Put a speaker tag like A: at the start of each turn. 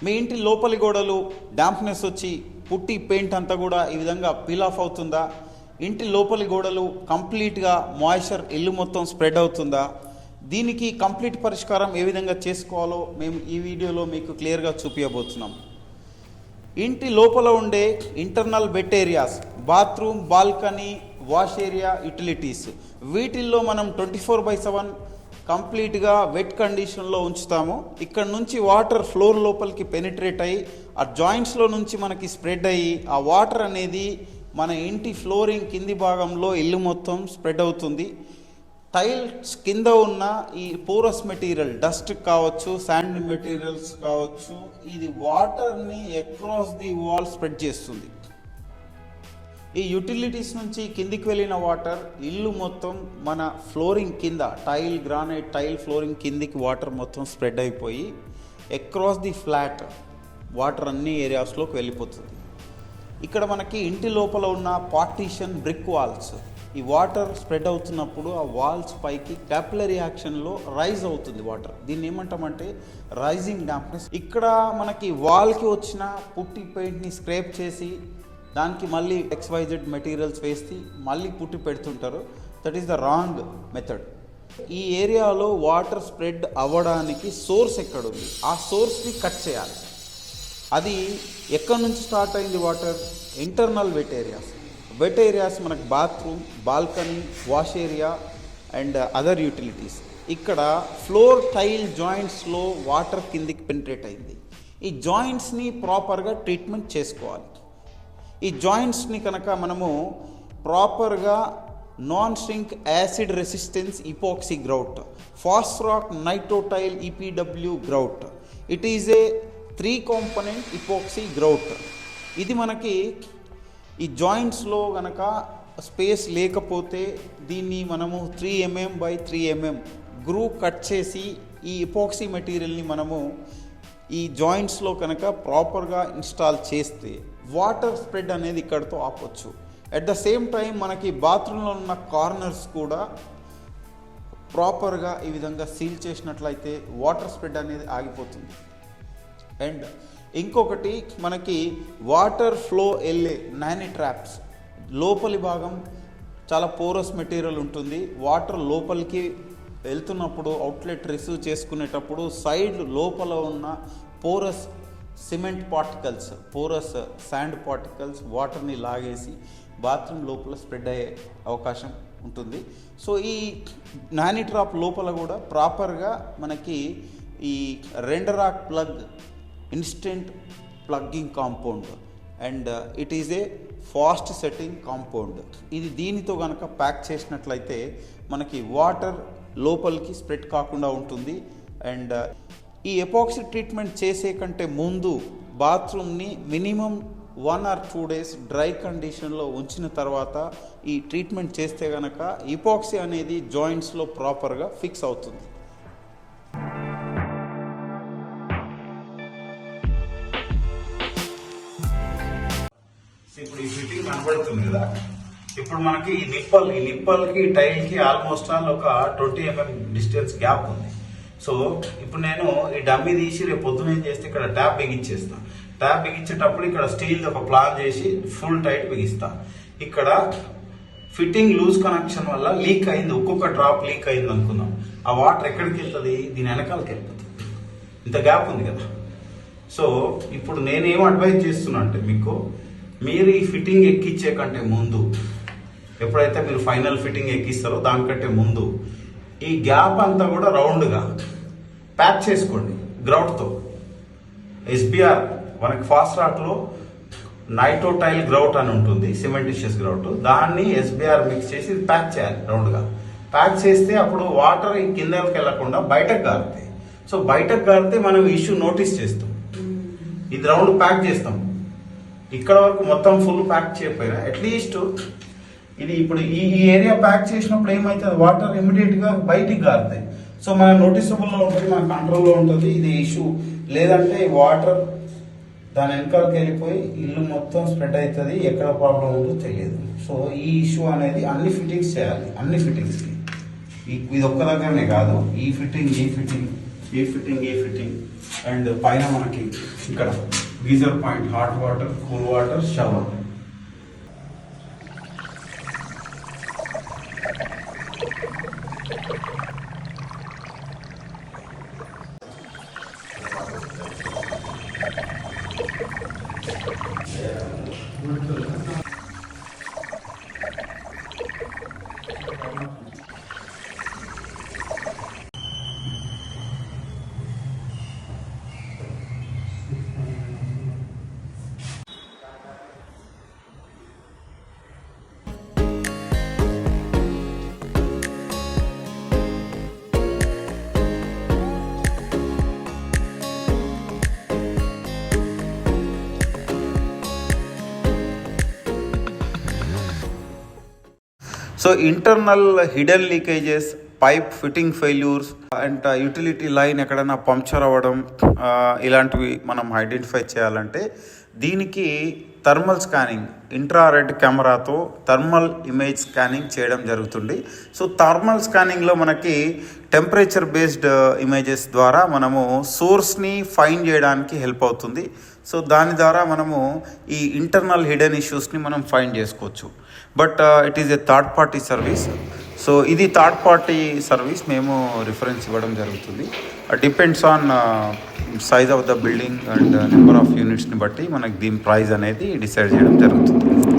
A: మీ ఇంటి లోపలి గోడలు డాంప్నెస్ వచ్చి పుట్టి పెయింట్ అంతా కూడా ఈ విధంగా పీల్ ఆఫ్ అవుతుందా? ఇంటి లోపలి గోడలు కంప్లీట్గా మాయిశ్చర్ ఇల్లు మొత్తం స్ప్రెడ్ అవుతుందా? దీనికి కంప్లీట్ పరిష్కారం ఏ విధంగా చేసుకోవాలో మేము ఈ వీడియోలో మీకు క్లియర్గా చూపించబోతున్నాం. ఇంటి లోపల ఉండే internal wet areas, bathroom, balcony, wash area, utilities, వీటిల్లో మనం 24/7 కంప్లీట్గా వెట్ కండిషన్లో ఉంచుతాము. ఇక్కడ నుంచి వాటర్ ఫ్లోర్ లోపలికి పెనిట్రేట్ అయ్యి ఆ జాయింట్స్లో నుంచి మనకి స్ప్రెడ్ అయ్యి ఆ వాటర్ అనేది మన ఇంటి ఫ్లోరింగ్ కింది భాగంలో ఇల్లు మొత్తం స్ప్రెడ్ అవుతుంది. టైల్స్ కింద ఉన్న ఈ పోరస్ మెటీరియల్, డస్ట్ కావచ్చు, శాండ్ మెటీరియల్స్ కావచ్చు, ఇది వాటర్ని అక్రాస్ ది వాల్ స్ప్రెడ్ చేస్తుంది. ఈ యూటిలిటీస్ నుంచి కిందికి వెళ్ళిన వాటర్ ఇల్లు మొత్తం మన ఫ్లోరింగ్ కింద గ్రానైట్ టైల్ ఫ్లోరింగ్ కిందికి వాటర్ మొత్తం స్ప్రెడ్ అయిపోయి అక్రాస్ ది ఫ్లాట్ వాటర్ అన్ని ఏరియాస్లోకి వెళ్ళిపోతుంది. ఇక్కడ మనకి ఇంటి లోపల ఉన్న పార్టీషన్ బ్రిక్ వాల్స్, ఈ వాటర్ స్ప్రెడ్ అవుతున్నప్పుడు ఆ వాల్స్ పైకి క్యాపిలరీ యాక్షన్లో రైజ్ అవుతుంది వాటర్. దీన్ని ఏమంటామంటే రైజింగ్ డాంప్నెస్. ఇక్కడ మనకి వాల్కి వచ్చిన పుట్టి పెయింట్ని స్క్రేప్ చేసి దానికి మళ్ళీ XYZ మెటీరియల్స్ వేసి మళ్ళీ పుట్టి పెడుతుంటారు. That is the wrong method. ఈ ఏరియాలో వాటర్ స్ప్రెడ్ అవ్వడానికి సోర్స్ ఎక్కడుంది, ఆ సోర్స్ని కట్ చేయాలి. అది ఎక్కడి నుంచి స్టార్ట్ అయింది వాటర్? ఇంటర్నల్ వెట్ ఏరియాస్ మనకు bathroom, balcony, wash area and other utilities. ఇక్కడ ఫ్లోర్ టైల్ జాయింట్స్లో వాటర్ కిందికి పెనిట్రేట్ అయింది. ఈ జాయింట్స్ని ప్రాపర్గా ట్రీట్మెంట్ చేసుకోవాలి. ఈ జాయింట్స్ని కనుక మనము ప్రాపర్గా non shrink acid resistance epoxy grout, Fosroc Nitotile EPW grout, it is a 3 component epoxy grout. ఇది మనకి ఈ జాయింట్స్లో కనుక స్పేస్ లేకపోతే దీన్ని మనము 3 mm by 3 mm groove cut చేసి ఈ ఇపాక్సీ మెటీరియల్ని మనము ఈ జాయింట్స్లో కనుక ప్రాపర్గా ఇన్స్టాల్ చేస్తే వాటర్ స్ప్రెడ్ అనేది ఇక్కడితో ఆపొచ్చు. అట్ ద సేమ్ టైం మనకి బాత్రూంలో ఉన్న కార్నర్స్ కూడా ప్రాపర్గా ఈ విధంగా సీల్ చేసినట్లయితే వాటర్ స్ప్రెడ్ అనేది ఆగిపోతుంది. అండ్ ఇంకొకటి, మనకి వాటర్ ఫ్లో వెళ్ళే నానీ ట్రాప్స్, లోపలి భాగం చాలా పోరస్ మెటీరియల్ ఉంటుంది. వాటర్ లోపలికి వెళ్తున్నప్పుడు అవుట్లెట్ రిసీవ్ చేసుకునేటప్పుడు సైడ్ లోపల ఉన్న porous cement particles, porous sand particles వాటర్ని లాగేసి బాత్రూమ్ లోపల స్ప్రెడ్ అయ్యే అవకాశం ఉంటుంది. సో ఈ నానీ ట్రాప్ లోపల కూడా ప్రాపర్గా మనకి ఈ Renderoc plug, instant plugging compound and it is a fast setting compound, ఇది దీనితో కనుక ప్యాక్ చేసినట్లయితే మనకి వాటర్ లోపలికి స్ప్రెడ్ కాకుండా ఉంటుంది. అండ్ ఈ ఎపాక్సీ ట్రీట్మెంట్ చేసే కంటే ముందు బాత్రూమ్ని మినిమం 1 or 2 days డ్రై కండిషన్లో ఉంచిన తర్వాత ఈ ట్రీట్మెంట్ చేస్తే కనుక ఎపాక్సీ అనేది జాయింట్స్లో ప్రాపర్గా ఫిక్స్ అవుతుంది.
B: ఇప్పుడు ఈ ఫిట్టింగ్ కనబడుతుంది కదా, ఇప్పుడు మనకి ఈ నిప్పల్కి టైల్కి ఆల్మోస్ట్ ఒక 20 mm డిస్టెన్స్ గ్యాప్ ఉంది. సో ఇప్పుడు నేను ఈ డమ్మీ తీసి రేపు పొద్దున ఏం చేస్తే ఇక్కడ ట్యాప్ బిగించేస్తాను. ట్యాప్ బిగించేటప్పుడు ఇక్కడ స్టీల్ ఒక ప్లాన్ చేసి ఫుల్ టైట్ బిగిస్తా. ఇక్కడ ఫిట్టింగ్ లూజ్ కనెక్షన్ వల్ల లీక్ అయింది, ఒక్కొక్క డ్రాప్ లీక్ అయింది అనుకుందాం. ఆ వాటర్ ఎక్కడికి వెళ్తుంది? దీని వెనకాలకి వెళ్ళిపోతుంది. ఇంత గ్యాప్ ఉంది కదా. సో ఇప్పుడు నేనేం అడ్వైజ్ చేస్తున్నా అంటే మీకు, మీరు ఈ ఫిట్టింగ్ ఎక్కించే కంటే ముందు, ఎప్పుడైతే మీరు ఫైనల్ ఫిట్టింగ్ ఎక్కిస్తారో దానికంటే ముందు ఈ గ్యాప్ అంతా కూడా రౌండ్గా ప్యాక్ చేసుకోండి గ్రౌట్తో. SBR మనకి ఫాస్ట్రాక్లో నైట్రోటైల్ గ్రౌట్ అని ఉంటుంది, సిమెంటిషియస్ గ్రౌట్, దాన్ని SBR మిక్స్ చేసి ప్యాక్ చేయాలి రౌండ్గా. ప్యాక్ చేస్తే అప్పుడు వాటర్ ఈ కిందకి వెళ్లకుండా బయటకు గారుతాయి. సో బయటకు గారితే మనం ఇష్యూ నోటీస్ చేస్తాం. ఇది రౌండ్ ప్యాక్ చేస్తాం, ఇక్కడ వరకు మొత్తం ఫుల్ ప్యాక్ చేయకపోయినా అట్లీస్ట్ ఇది ఇప్పుడు ఈ ఏరియా ప్యాక్ చేసినప్పుడు ఏమవుతుంది, వాటర్ ఇమీడియట్గా బయటికి గారుతాయి. సో మన నోటీసబుల్లో ఉంటుంది, మన కంట్రోల్లో ఉంటుంది. ఇది ఇష్యూ లేదంటే వాటర్ దాని వెనకాలకి వెళ్ళిపోయి ఇల్లు మొత్తం స్ప్రెడ్ అవుతుంది, ఎక్కడ ప్రాబ్లం ఉందో తెలియదు. సో ఈ ఇష్యూ అనేది అన్ని ఫిట్టింగ్స్ చేయాలి, అన్ని ఫిట్టింగ్స్కి. ఇది ఒక్క దగ్గరనే కాదు, ఈ ఫిట్టింగ్
A: అండ్ పైన మనకి ఇక్కడ geyser point, hot water, cool water, shower. So internal hidden leakages, pipe fitting failures and utility line ఎక్కడైనా పంక్చర్ అవ్వడం, ఇలాంటివి మనం ఐడెంటిఫై చేయాలంటే దీనికి థర్మల్ స్కానింగ్, ఇంట్రారెడ్ కెమెరాతో థర్మల్ ఇమేజ్ స్కానింగ్ చేయడం జరుగుతుంది. సో థర్మల్ స్కానింగ్లో మనకి టెంపరేచర్ బేస్డ్ ఇమేజెస్ ద్వారా మనము సోర్స్ని ఫైండ్ చేయడానికి హెల్ప్ అవుతుంది. సో దాని ద్వారా మనము ఈ ఇంటర్నల్ హిడెన్ ఇష్యూస్ని మనం ఫైండ్ చేసుకోవచ్చు. But it is a third party service. So ఇది థర్డ్ పార్టీ సర్వీస్, మేము రిఫరెన్స్ ఇవ్వడం జరుగుతుంది. Depends on size of the building and number of యూనిట్స్ని బట్టి మనకి దీని ప్రైస్ అనేది డిసైడ్ చేయడం జరుగుతుంది.